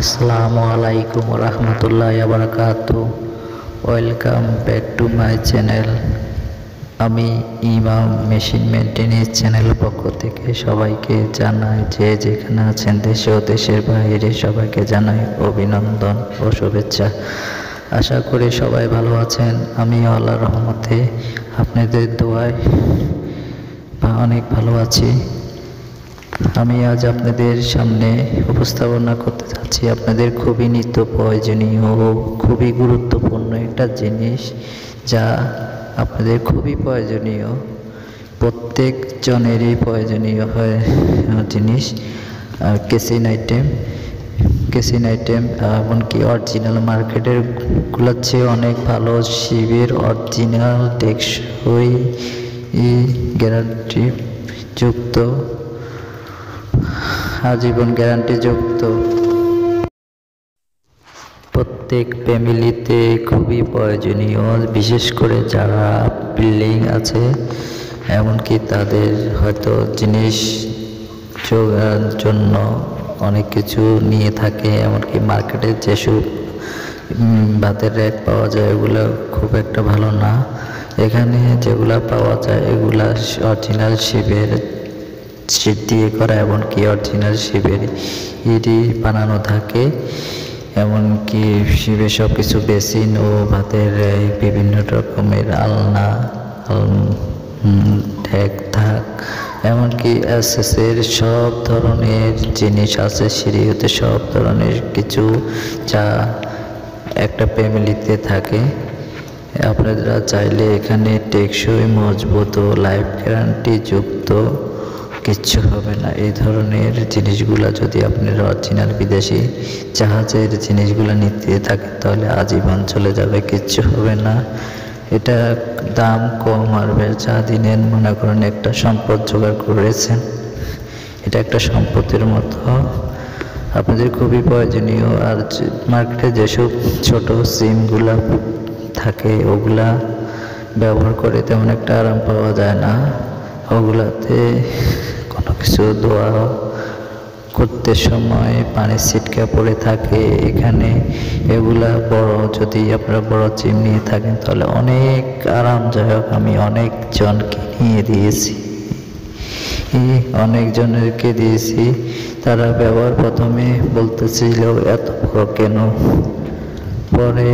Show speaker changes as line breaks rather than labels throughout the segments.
আসসালামু আলাইকুম রহমতুল্লাহ বারাকাতু। Welcome back to my channel. আমি ইমাম মেশিন মেনটেন্যান্স চ্যানেলের পক্ষ থেকে সবাইকে জানাই, যে যেখানে আছেন দেশে ও দেশের বাইরে, সবাইকে জানাই অভিনন্দন ও শুভেচ্ছা। আশা করি সবাই ভালো আছেন। আমি আল্লাহর রহমতে আপনাদের দোয়ায় অনেক ভালো আছি। আমি আজ আপনাদের সামনে উপস্থাপনা করতে যাচ্ছি আপনাদের খুবই নিত্য প্রয়োজনীয় ও খুবই গুরুত্বপূর্ণ একটা জিনিস, যা আপনাদের খুবই প্রয়োজনীয়, প্রত্যেক জনেরই প্রয়োজনীয় হয় জিনিস। কেসিন আইটেম এমনকি অরিজিনাল মার্কেটের গুলোর চেয়ে অনেক ভালো। শিবের অরিজিনাল টেকসই গ্যারান্টি যুক্ত, আজীবন গ্যারান্টিযুক্ত, প্রত্যেক ফ্যামিলিতে খুবই প্রয়োজনীয়, বিশেষ করে যারা বিল্ডিং আছে, এমনকি তাদের হয়তো জিনিস যোগার জন্য অনেক কিছু নিয়ে থাকে। এমনকি মার্কেটে যেসব ভাতের র্যাক পাওয়া যায় এগুলো খুব একটা ভালো না। এখানে যেগুলা পাওয়া যায় এগুলা অরিজিনাল শিবের শীত দিয়ে করা, এমনকি অরিজিনাল শিবের ইটি বানানো থাকে। এমনকি শিবের সব কিছু বেসিন ও ভাতের বিভিন্ন রকমের আলনা, ঠেক থাক, এমনকি এসএসের সব ধরনের জিনিস আছে। সিঁড়ি হতে সব ধরনের কিছু যা একটা ফ্যামিলিতে থাকে। আপনারা চাইলে এখানে টেকসই, মজবুত ও লাইফ গ্যারান্টি যুক্ত, কিচ্ছু হবে না। এই ধরনের জিনিসগুলো যদি আপনারা অরিজিনাল বিদেশি জাহাজের জিনিসগুলো নিতে থাকেন তাহলে আজীবন চলে যাবে, কিচ্ছু হবে না। এটা দাম কম আর যা দিনের মনে করেন একটা সম্পদ জোগাড় করেছেন, এটা একটা সম্পদের মতো আপনাদের খুবই প্রয়োজনীয়। আর মার্কেটে যেসব ছোট সিমগুলা থাকে ওগুলা ব্যবহার করে তেমন একটা আরাম পাওয়া যায় না। ওগুলাতে কোনো কিছু ধোয়া করতে সময় পানি ছিটকা পড়ে থাকে। এখানে এগুলা বড়, যদি আপনারা বড় চিম নিয়ে থাকেন তাহলে অনেক আরামদায়ক। আমি অনেকজনকে নিয়ে দিয়েছি, অনেকজনেরকে দিয়েছি। তারা ব্যবহার প্রথমে বলতেছিল এত বড় কেন, পরে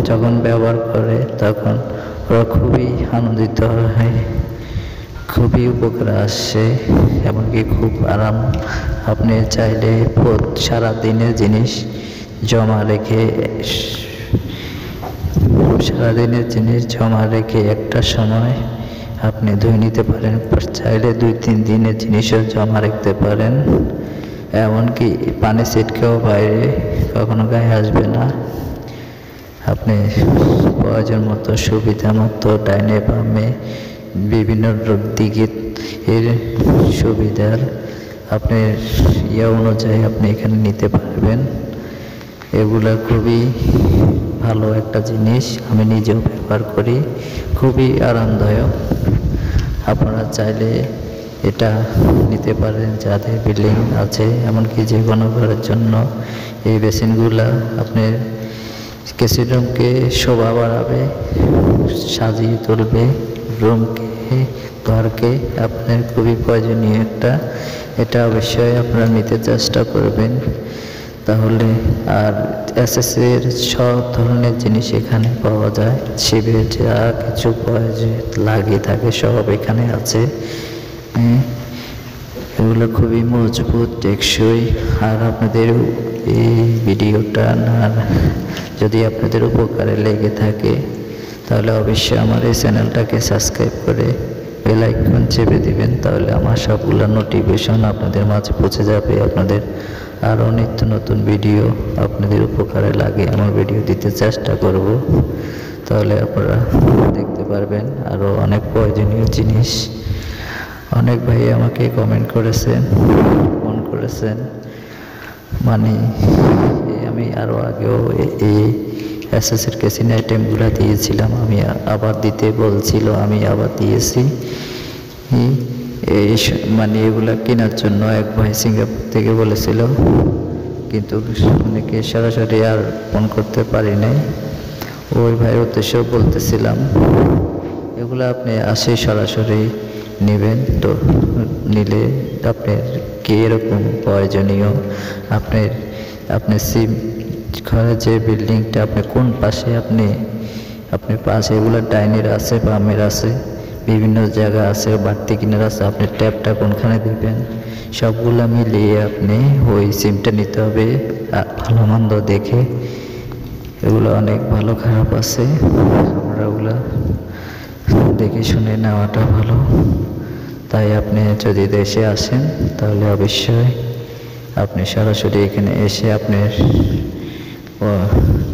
যখন ব্যবহার করে তখন ওরা খুবই আনন্দিত হয়, খুবই উপকার আসছে, এমনকি খুব আরাম। আপনি চাইলে সারা দিনের জিনিস জমা রেখে একটা সময় আপনি ধুয়ে নিতে পারেন। চাইলে 2-3 দিনের জিনিসও জমা রাখতে পারেন। এমনকি পানি ছিটকেও বাইরে কখনো গায়ে আসবে না। আপনি প্রয়োজন মতো, সুবিধা মতো ডাইনে বামে বিভিন্ন দিকে এর সুবিধার আপনার অনুযায়ী আপনি এখানে নিতে পারবেন। এগুলা খুবই ভালো একটা জিনিস, আমি নিজেও ব্যবহার করি, খুবই আরামদায়ক। আপনারা চাইলে এটা নিতে পারেন যাদের বিল্ডিং আছে, এমনকি যে কোনো ঘরের জন্য এই বেসিনগুলা আপনার কেসি রুমকে শোভা বাড়াবে, সাজিয়ে তুলবে রুমকে, ঘরকে। আপনার খুবই প্রয়োজনীয় একটা, এটা অবশ্যই আপনারা নিতে চেষ্টা করবেন তাহলে। আর এসএসের সব ধরনের জিনিস এখানে পাওয়া যায়, শিবের যা কিছু প্রয়োজন লাগে থাকে সব এখানে আছে। এগুলো খুবই মজবুত, টেকসই। আর আপনাদের এই ভিডিওটা যদি আপনাদের উপকারে লেগে থাকে তাহলে অবশ্যই আমার এই চ্যানেলটাকে সাবস্ক্রাইব করে বেল আইকন চেপে দিবেন, তাহলে আমার সবগুলো নোটিফিকেশন আপনাদের মাঝে পৌঁছে যাবে। আপনাদের আরও নিত্য নতুন ভিডিও আপনাদের উপকারে লাগে আমার ভিডিও দিতে চেষ্টা করব, তাহলে আপনারা দেখতে পারবেন আরও অনেক প্রয়োজনীয় জিনিস। অনেক ভাই আমাকে কমেন্ট করেছেন, ফোন করেছেন, মানে আমি আরও আগেও এই এসএসের কেসিন আইটেমগুলো দিয়েছিলাম, আমি আবার দিতে বলছিল, আমি আবার দিয়েছি। এই মানে এগুলা কেনার জন্য এক ভাই সিঙ্গাপুর থেকে বলেছিল কিন্তু অনেকে সরাসরি আর ফোন করতে পারি নাই। ওই ভাইয়ের উদ্দেশ্য বলতেছিলাম, এগুলো আপনি আসে সরাসরি নেবেন। তো নিলে আপনার কি এরকম প্রয়োজনীয়, আপনার সিম ঘরে যে বিল্ডিংটা আপনি কোন পাশে, আপনি পাশে এগুলো ডাইনের আছে, বামের আছে, বিভিন্ন জায়গা আছে, বাড়তি কিনার আছে, আপনি ট্যাপটা কোনখানে দিবেন সবগুলো মিলিয়ে আপনি ওই সিমটা নিতে হবে ভালো মন্দ দেখে। এগুলো অনেক ভালো খারাপ আছে, আমরা ওগুলো দেখে শুনে নেওয়াটা ভালো। তাই আপনি যদি দেশে আসেন তাহলে অবশ্যই আপনি সরাসরি এখানে এসে আপনার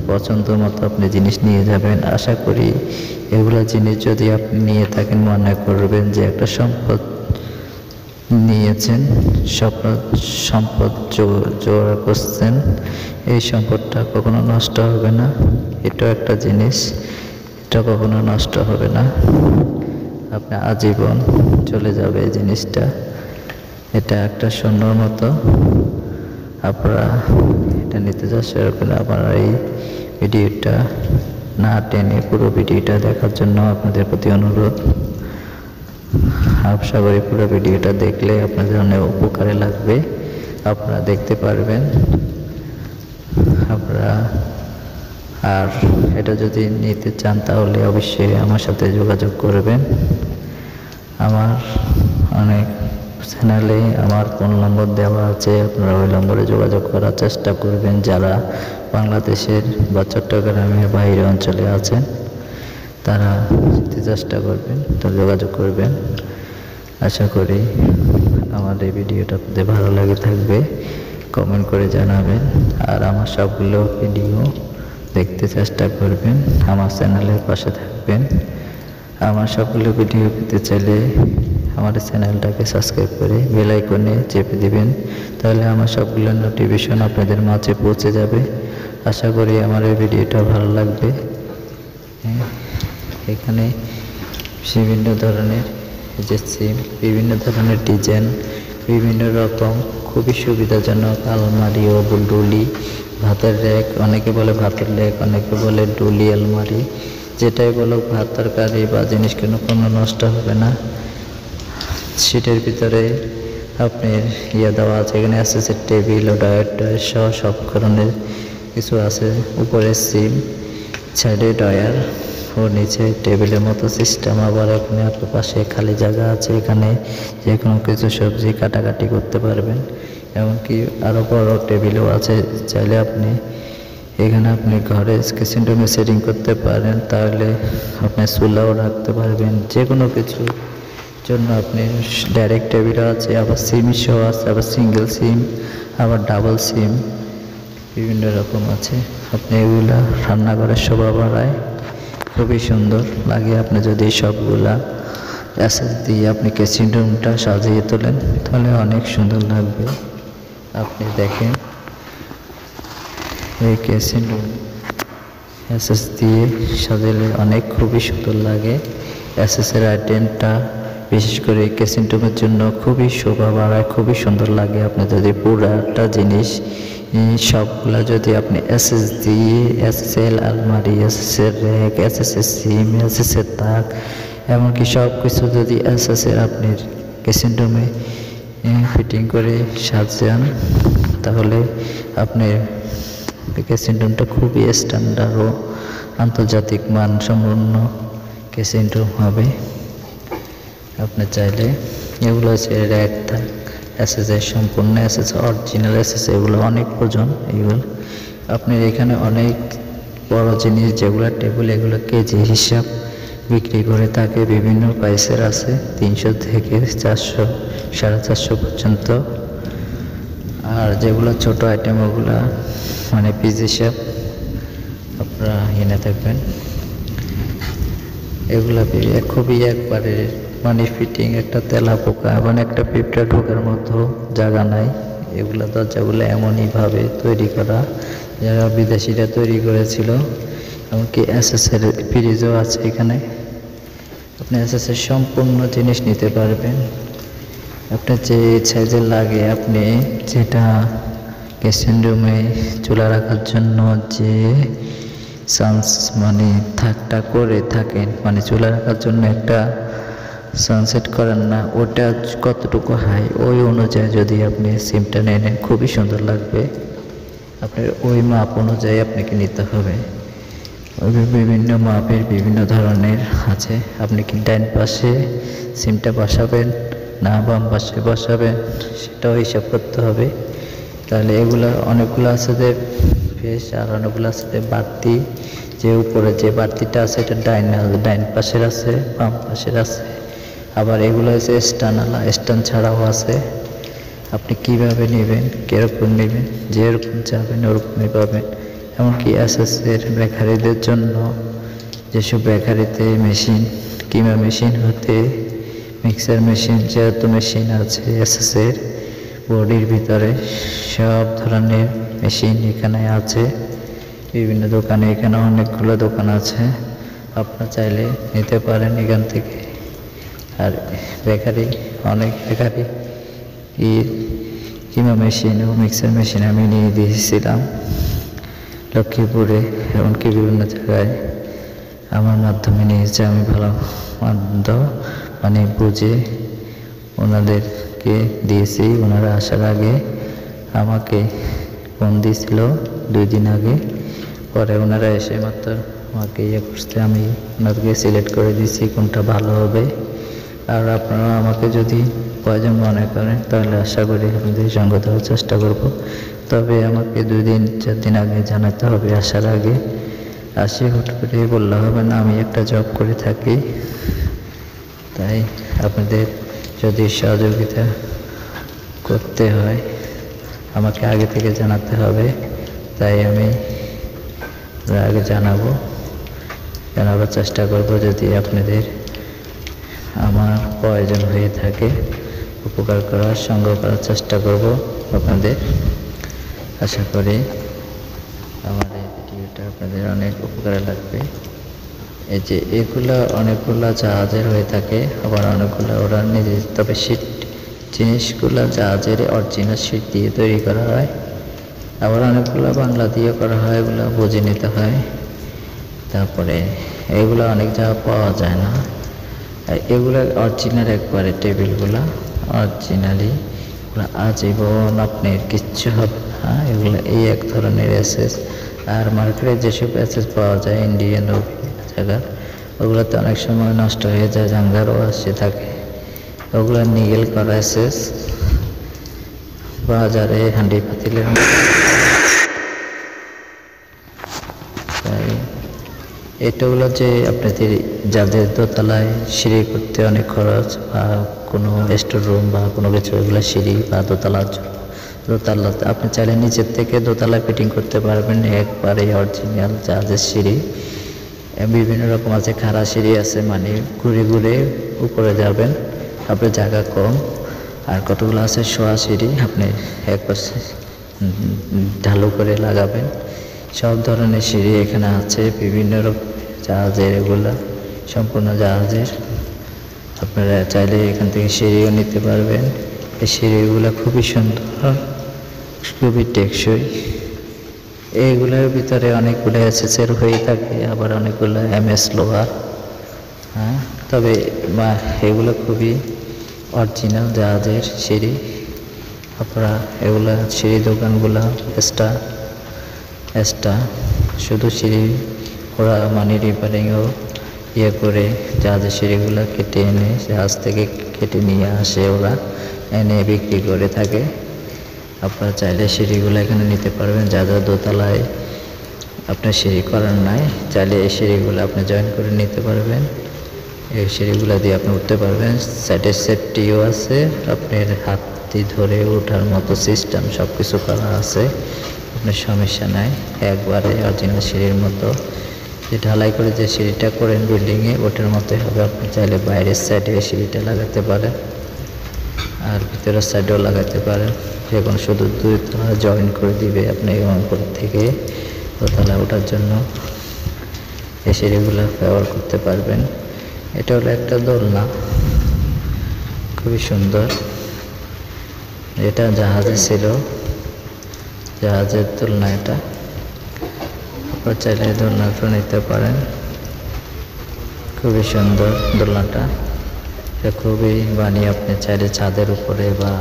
পছন্দ মতো আপনি জিনিস নিয়ে যাবেন। আশা করি এগুলো জিনিস যদি আপনি নিয়ে থাকেন, মনে করবেন যে একটা সম্পদ নিয়েছেন, সম্পদ জোগাড় করছেন, এই সম্পদটা কখনো নষ্ট হবে না। এটা একটা জিনিস, এটা কখনো নষ্ট হবে না, আপনার আজীবন চলে যাবে এই জিনিসটা। এটা একটা সোনার মতো। আপনারা এটা নিতে চেষ্টা করবেন। আপনারা এই ভিডিওটা না টেনে পুরো ভিডিওটা দেখার জন্য আপনাদের প্রতি অনুরোধ। আশা করি পুরো ভিডিওটা দেখলে আপনাদের অনেক উপকারে লাগবে, আপনারা দেখতে পারবেন। আপনারা আর এটা যদি নিতে চান তাহলে অবশ্যই আমার সাথে যোগাযোগ করবেন। আমার অনেক চ্যানেলে আমার ফোন নম্বর দেওয়া আছে, আপনারা ওই নম্বরে যোগাযোগ করার চেষ্টা করবেন। যারা বাংলাদেশের বা চট্টগ্রামের বাইরে অঞ্চলে আছেন তারা চেষ্টা করবেন, তো যোগাযোগ করবেন। আশা করি আমার এই ভিডিওটা আপনাদের ভালো লাগে থাকবে, কমেন্ট করে জানাবেন। আর আমার সবগুলো ভিডিও দেখতে চেষ্টা করবেন, আমার চ্যানেলের পাশে থাকবেন। আমার সবগুলো ভিডিও পেতে চাইলে আমার চ্যানেলটাকে সাবস্ক্রাইব করে বেল আইকনে চেপে দিবেন, তাহলে আমার সবগুলো নোটিফিকেশন আপনাদের মাঝে পৌঁছে যাবে। আশা করি আমার এই ভিডিওটা ভালো লাগবে। এখানে বিভিন্ন ধরনের যে সিম, বিভিন্ন ধরনের ডিজাইন, বিভিন্ন রকম খুবই সুবিধাজনক আলমারি ও ডুলি, ভাতের র্যাক, অনেকে বলে ভাতের র্যাক, অনেকে বলে ডুলি আলমারি, যেটাই বলো ভাত তরকারি বা জিনিস কোনো নষ্ট হবে না। সিটের ভিতরে আপনার দেওয়া আছে, এখানে আছে টেবিল ও ডয়ার সহ সব ধরনের কিছু আছে। উপরে সিম, সাইডে ডয়ার ও নিচে টেবিলের মতো সিস্টেম। আবার এখানে আপনার পাশে খালি জায়গা আছে, এখানে যে কোনো কিছু সবজি কাটাকাটি করতে পারবেন। এমনকি আরও বড় টেবিলও আছে, চাইলে আপনি এখানে আপনি ঘরে কিচেন রুমে সেটিং করতে পারেন, তাহলে আপনি চুলাও রাখতে পারবেন। যে কোনো কিছুর জন্য আপনি ডাইরেক্ট টেবিলও আছে, আবার সিম সহ আছে, আবার সিঙ্গেল সিম, আবার ডাবল সিম, বিভিন্ন রকম আছে। আপনি এগুলা রান্নাঘরের শোভা বাড়ায়, খুবই সুন্দর লাগে। আপনি যদি সবগুলা অ্যাসেস দিয়ে আপনি কিচেন রুমটা সাজিয়ে তোলেন তাহলে অনেক সুন্দর লাগবে। আপনি দেখেন এই কিচেন রুম অ্যাসেস দিয়ে সাজালে অনেক খুবই সুন্দর লাগে। অ্যাসেসের আইটেমটা বিশেষ করে কিচেন রুমের জন্য খুবই শোভা বাড়ায়, খুবই সুন্দর লাগে। আপনি যদি পুরাটা জিনিস সবগুলা যদি আপনি এসএস দিয়ে, এসএসএল আলমারি, এসএসের র্যাক, এসএসের সিম, এসএসের তাক, এমনকি সব কিছু যদি এসএসের আপনি কিচেন রুমে ফিটিং করে সাজান তাহলে আপনার কিচেন রুমটা খুবই স্ট্যান্ডার্ড ও আন্তর্জাতিক মান সম্পন্ন কিচেন রুম হবে। আপনি চাইলে এগুলো হচ্ছে র্যাক থাক, এসএসের সম্পূর্ণ এসএস, অরিজিনাল এসএস, এগুলো অনেক ওজন। এগুলো আপনার এখানে অনেক বড় জিনিস যেগুলো টেবিল, এগুলো কেজি হিসাব বিক্রি করে থাকে। বিভিন্ন প্রাইসের আছে, 300 থেকে 400, 450 পর্যন্ত। আর যেগুলো ছোট আইটেম ওগুলা মানে পিস হিসাব আপনারা এনে থাকবেন। এগুলা খুবই একবারে মানে ফিটিং, একটা তেলা পোকা এবং একটা পিঁপড়া ঢোকার মতো জায়গা নাই। এগুলা দরজাগুলো এমনইভাবে তৈরি করা, যারা বিদেশিরা তৈরি করেছিল। এমনকি এসএসের ফ্রিজও আছে এখানে, আপনি এসএসের সম্পূর্ণ জিনিস নিতে পারবেন। আপনার যে সাইজের লাগে আপনি যেটা কিচেন রুমে চুলা রাখার জন্য যে মানে থাকটা করে থাকেন, মানে চুলা রাখার জন্য একটা সানসেট করেন না, ওটা কতটুকু হাই ওই অনুযায়ী যদি আপনি সিমটা নিয়ে নেন খুবই সুন্দর লাগবে। আপনার ওই মাপ অনুযায়ী আপনাকে নিতে হবে। বিভিন্ন মাপের বিভিন্ন ধরনের আছে। আপনি কি ডান পাশে সিমটা বসাবেন না বাম পাশে বসাবেন সেটাও হিসাব করতে হবে। তাহলে এগুলো অনেকগুলো আছে যে ফেস, আর অনেকগুলো আছে যে বাড়তি, যে উপরে যে বাড়তিটা আছে এটা ডাইন পাশের আছে, বাম পাশের আছে। আবার এগুলো হচ্ছে স্ট্যান্ড ছাড়াও আছে। আপনি কিভাবে নেবেন, কীরকম নেবেন, যেরকম চাবেন ওরকমই পাবেন। এমনকি এসএসের বেকারিদের জন্য যেসব বেকারিতে মেশিন কিংবা মেশিন হতে মিক্সার মেশিন, যেহেতু মেশিন আছে এসএসের বডির ভিতরে, সব ধরনের মেশিন এখানে আছে বিভিন্ন দোকানে। এখানে অনেকগুলো দোকান আছে, আপনারা চাইলে নিতে পারেন এখান থেকে। আর বেকারি, অনেক বেকারি কিংবা মেশিন ও মিক্সার মেশিন আমি নিয়ে দিয়েছিলাম লক্ষ্মীপুরে, এমনকি বিভিন্ন জায়গায় আমার মাধ্যমে নিয়েছে। আমি ভালো মন্দ মানে বুঝে ওনাদেরকে দিয়েছি। ওনারা আসার আগে আমাকে ফোন দিয়েছিল 2 দিন আগে, পরে ওনারা এসে মাত্র আমাকে করতে আমি ওনাদেরকে সিলেক্ট করে দিয়েছি কোনটা ভালো হবে। আর আপনারা আমাকে যদি প্রয়োজন মনে করেন তাহলে আশা করি আপনাদের সঙ্গে দেওয়ার চেষ্টা করব। তবে আমাকে 2-4 দিন আগে জানাতে হবে আসার আগে। হুট করে বললে হবে না, আমি একটা জব করে থাকি। তাই আপনাদের যদি সহযোগিতা করতে হয় আমাকে আগে থেকে জানাতে হবে। তাই আমি আগে জানাবার চেষ্টা করব। যদি আপনাদের আমার প্রয়োজন হয়ে থাকে উপকার করার, সঙ্গ করার চেষ্টা করব আপনাদের। আশা করি আমার এই ভিডিওটা আপনাদের অনেক উপকারে লাগবে। এই যে এগুলো অনেকগুলো জাহাজের হয়ে থাকে, আবার অনেকগুলো ওরা নিজে, তবে শীট জিনিসগুলো জাহাজের অরিজিনাল শীট দিয়ে তৈরি করা হয়, আবার অনেকগুলো বাংলা দিয়ে করা হয়, এগুলো বুঝে নিতে হয়। তারপরে এগুলো অনেক জায়গা পাওয়া যায় না, এগুলো অরিজিনাল একবারে টেবিলগুলো অরিজিনালি আজীবন আপনার কিচ্ছু হবে না। এগুলো এই এক ধরনের এসএস। আর মার্কেটে যেসব এসএস পাওয়া যায় ইন্ডিয়ান ও জায়গার, ওগুলোতে অনেক সময় নষ্ট হয়ে যায়, জাঙ্গারও আসে থাকে। ওগুলো নিগেল করা এসএস বাজারে হান্ডি পাতিলের। তাই এটাগুলো যে আপনাদের যাদের দোতলায় সিঁড়ি করতে অনেক খরচ, বা কোনো স্টোর রুম বা কোনো কিছু, এগুলো সিঁড়ি বা দোতলাতে আপনি চাইলে নিচের থেকে দোতলায় ফিটিং করতে পারবেন একবারে অরিজিনাল জাহাজের সিঁড়ি। বিভিন্ন রকম আছে, খাড়া সিঁড়ি আছে, মানে ঘুরে ঘুরে উপরে যাবেন, আপনার জায়গা কম। আর কতগুলো আছে শোয়া সিঁড়ি, আপনি একবার ঢালু করে লাগাবেন। সব ধরনের সিঁড়ি এখানে আছে, বিভিন্ন রকম জাহাজের, এগুলা সম্পূর্ণ জাহাজের। আপনারা চাইলে এখান থেকে সিঁড়িও নিতে পারবেন। এই সিঁড়িগুলো খুবই সুন্দর, খুবই টেকসই। এইগুলোর ভিতরে অনেকগুলো এসএসের হয়ে থাকে, আবার অনেকগুলো এমএস লোহার। হ্যাঁ, তবে এগুলো খুবই অরিজিনাল জাহাজের সিঁড়ি। আপনারা এগুলো সিঁড়ি দোকানগুলো এক্সট্রা শুধু সিঁড়ি ওরা মানে রিপেয়ারিংও করে জাহাজের সিঁড়িগুলো কেটে এনে জাহাজ থেকে কেটে নিয়ে আসে, ওরা এনে বিক্রি করে থাকে। আপনারা চাইলে সিঁড়িগুলো এখানে নিতে পারবেন। যা দোতলায় আপনার সিঁড়ি করার নাই, চাইলে এই সিঁড়িগুলো আপনি জয়েন করে নিতে পারবেন। এই সিঁড়িগুলো দিয়ে আপনি উঠতে পারবেন। সাইডে সেফটিও আছে, আপনার হাতটি ধরে ওঠার মতো সিস্টেম সব কিছু করা আছে, আপনার সমস্যা নাই। একবারে অরিজিনাল সিঁড়ির মতো যে ঢালাই করে যে সিঁড়িটা করেন বিল্ডিংয়ে, ওটার মতোই হবে। আপনি চাইলে বাইরের সাইডে সিঁড়িটা লাগাতে পারেন, আর ভিতরের সাইডেও লাগাতে পারেন। যে কোনো শুধু 2 তলা জয়েন করে দিবে আপনি উপর থেকে দোতলা ওঠার জন্য এই সিঁড়িগুলো ব্যবহার করতে পারবেন। এটা হলো একটা দোলনা, খুবই সুন্দর, এটা জাহাজে ছিল। জাহাজের দোলনা এটা, আপনারা চাইলে দোলনাটা নিতে পারেন। খুবই সুন্দর দোলনাটা, এটা খুবই বানিয়ে আপনি চাইলে ছাদের উপরে বা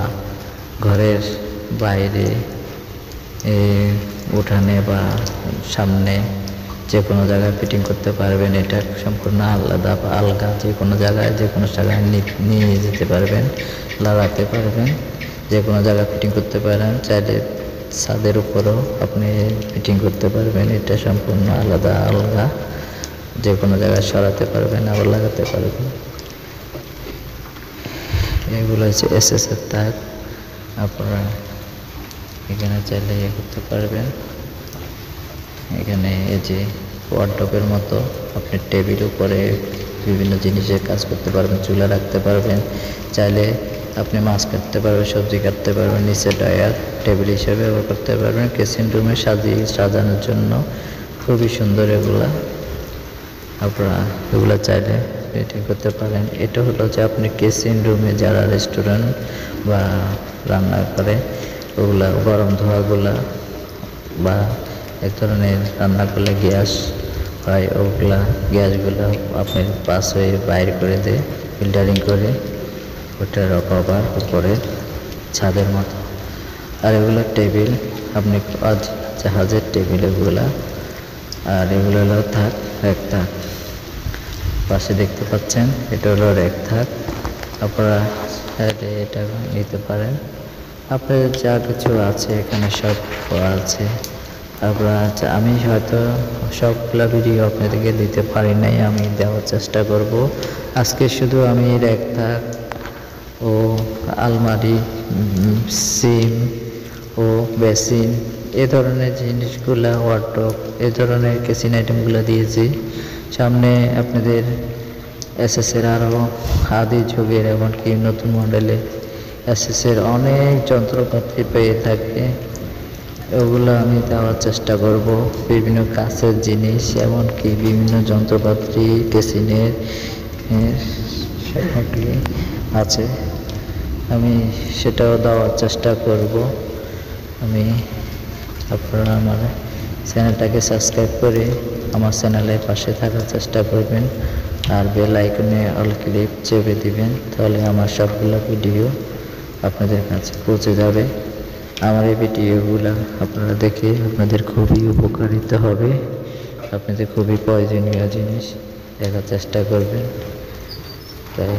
ঘরের বাইরে, উঠানে বা সামনে যে কোনো জায়গায় ফিটিং করতে পারবেন। এটা সম্পূর্ণ আলাদা বা আলগা, যে কোনো জায়গায় নিয়ে যেতে পারবেন, লাগাতে পারবেন, যে কোনো জায়গায় ফিটিং করতে পারেন। চাইলে ছাদের উপরেও আপনি ফিটিং করতে পারবেন। এটা সম্পূর্ণ আলাদা আলগা, যে কোনো জায়গায় সরাতে পারবেন, আবার লাগাতে পারবেন। এগুলো হচ্ছে এসএসের তার, আপনারা এখানে চাইলে ইয়ে করতে পারবেন। এখানে এই যে ওয়ার্ডরোবের মতো, আপনি টেবিল উপরে বিভিন্ন জিনিসের কাজ করতে পারবেন, চুলা রাখতে পারবেন, চাইলে আপনি মাছ কাটতে পারবেন, সবজি কাটতে পারবেন। নিচে ড্রয়ার টেবিল হিসেবে ব্যবহার করতে পারবেন কিচেন রুমে সাজানোর জন্য। খুবই সুন্দর এগুলা, আপনারা এগুলো চাইলে ফিটিং করতে পারেন। এটা হলো যে আপনি কিচেন রুমে যারা রেস্টুরেন্ট বা রান্না করে, ওগুলা গরম ধোয়াগুলা বা এক ধরনের রান্না করলে গ্যাস হয়, ওগুলা গ্যাসগুলো আপনি পাস হয়ে বাইর করে দিয়ে ফিল্টারিং করে ওটার কভার উপরে ছাদের মতো। আর এগুলো টেবিল, আপনি জাহাজের টেবিল এগুলা। আর এগুলো হলো থাক এক থাক, পাশে দেখতে পাচ্ছেন এটা হলো রেক থাক। আপনারা এটা নিতে পারেন। আপনাদের যা কিছু আছে এখানে সব আছে। আপনারা আমি হয়তো সবগুলা ভিডিও আপনাদেরকে দিতে পারি নাই, আমি দেওয়ার চেষ্টা করব। আজকে শুধু আমি রেক থাক ও আলমারি, সিম ও বেসিন এ ধরনের জিনিসগুলা, ওয়ার্ডরোব এ ধরনের কিচেন আইটেমগুলো দিয়েছি। সামনে আপনাদের এসএসের আরও আদি যুগের এমনকি নতুন মডেলে এসএসের অনেক যন্ত্রপাতি পেয়ে থাকে, ওগুলো আমি দেওয়ার চেষ্টা করব। বিভিন্ন কাছের জিনিস, এমনকি বিভিন্ন যন্ত্রপাতি কিচেনের সামগ্রী আছে, আমি সেটাও দেওয়ার চেষ্টা করব। আপনারা আমার চ্যানেলটাকে সাবস্ক্রাইব করে আমার চ্যানেলের পাশে থাকার চেষ্টা করবেন। আর বেল আইকনে অল ক্লিক চেপে দিবেন, তাহলে আমার সবগুলো ভিডিও আপনাদের কাছে পৌঁছে যাবে। আমার এই ভিডিওগুলো আপনারা দেখে আপনাদের খুবই উপকারিত হবে, আপনাদের খুবই প্রয়োজনীয় জিনিস দেখার চেষ্টা করবেন। তাই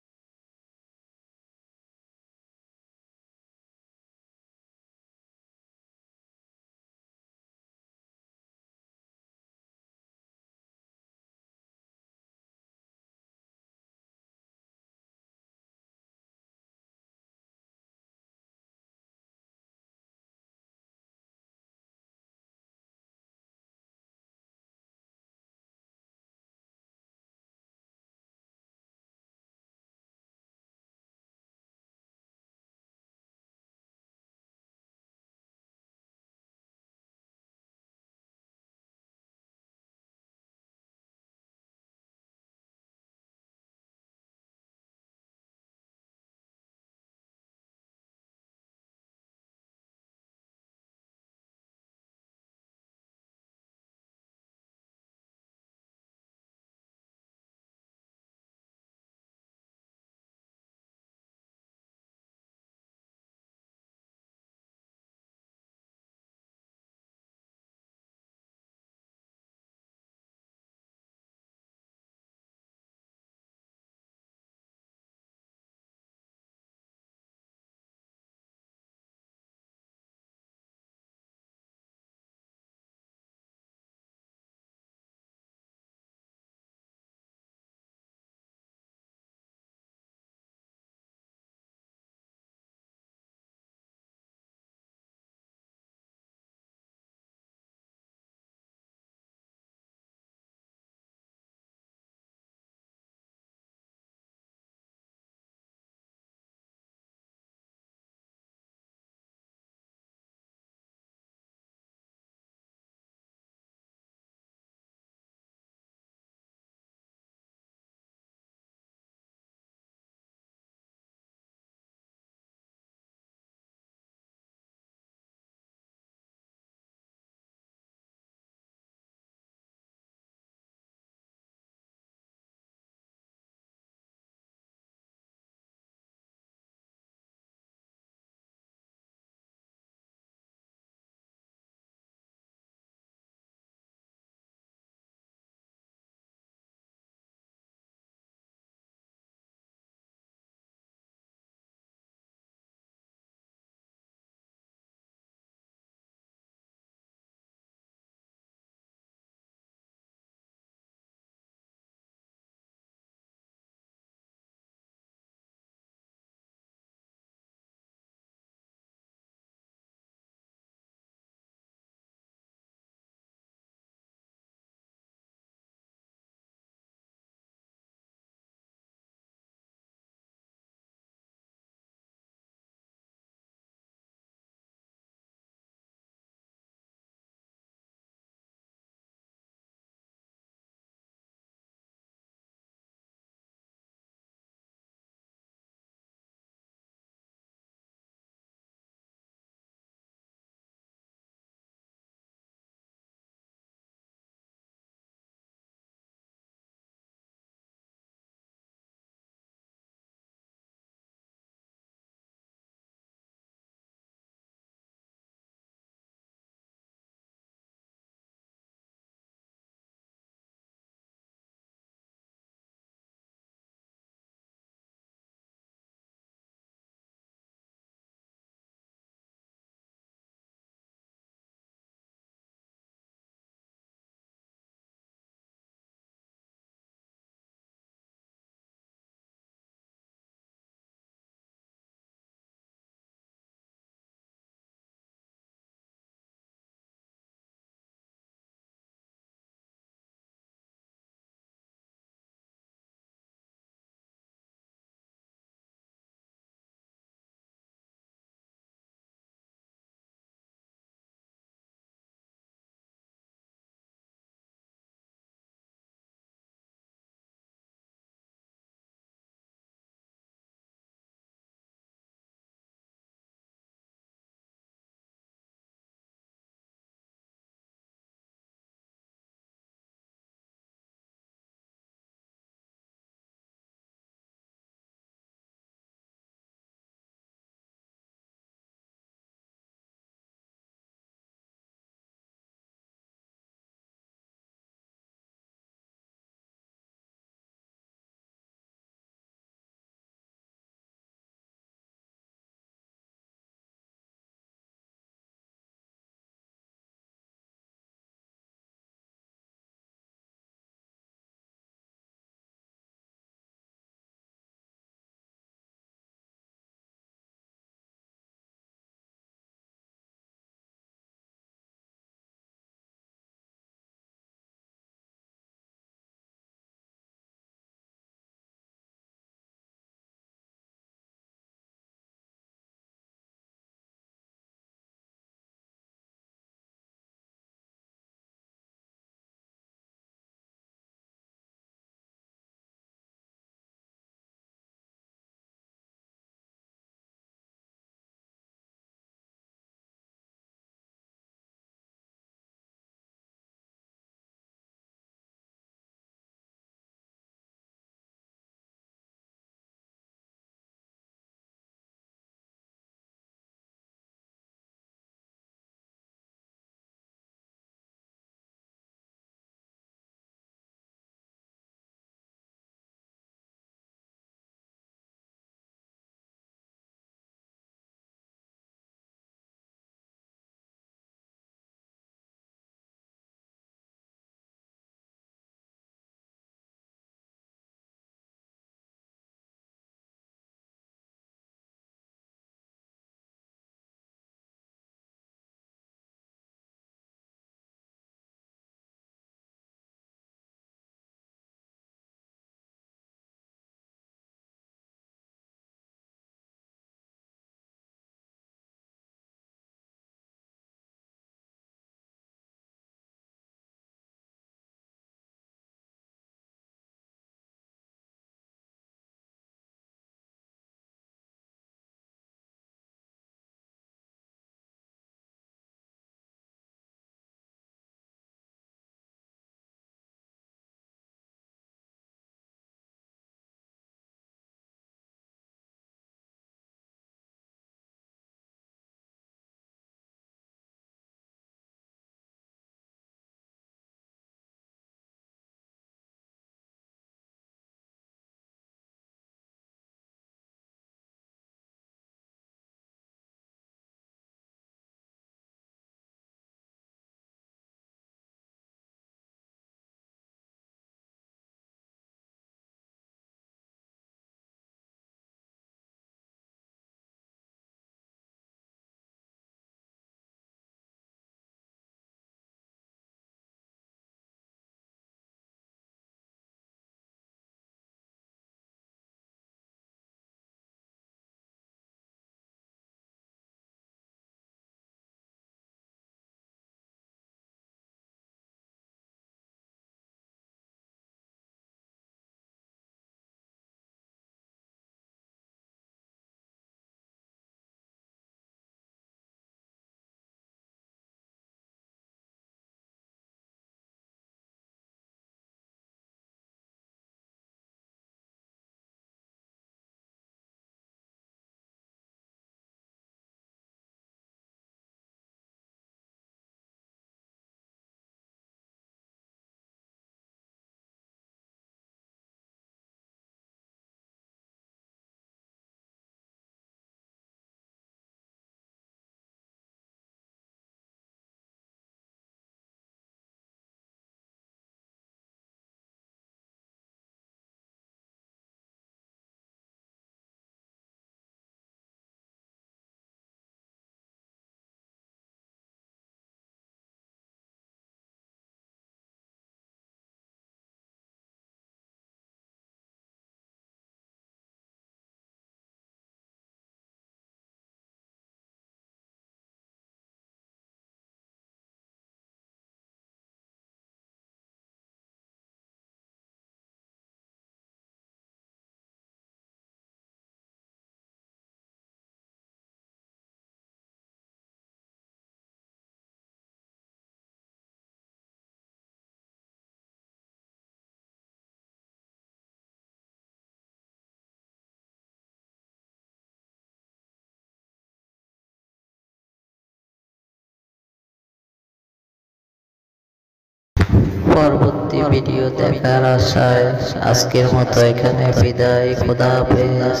পরবর্তী ভিডিও দেখার আশায় আজকের মতো এখানে বিদায়। খোদা হাফেজ।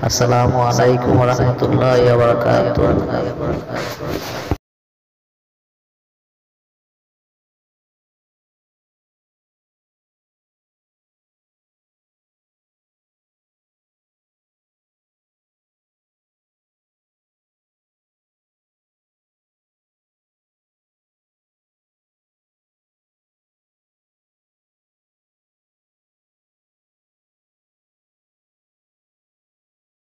আসসালামু আলাইকুম ওয়া রাহমাতুল্লাহি ওয়া বারাকাতুহু।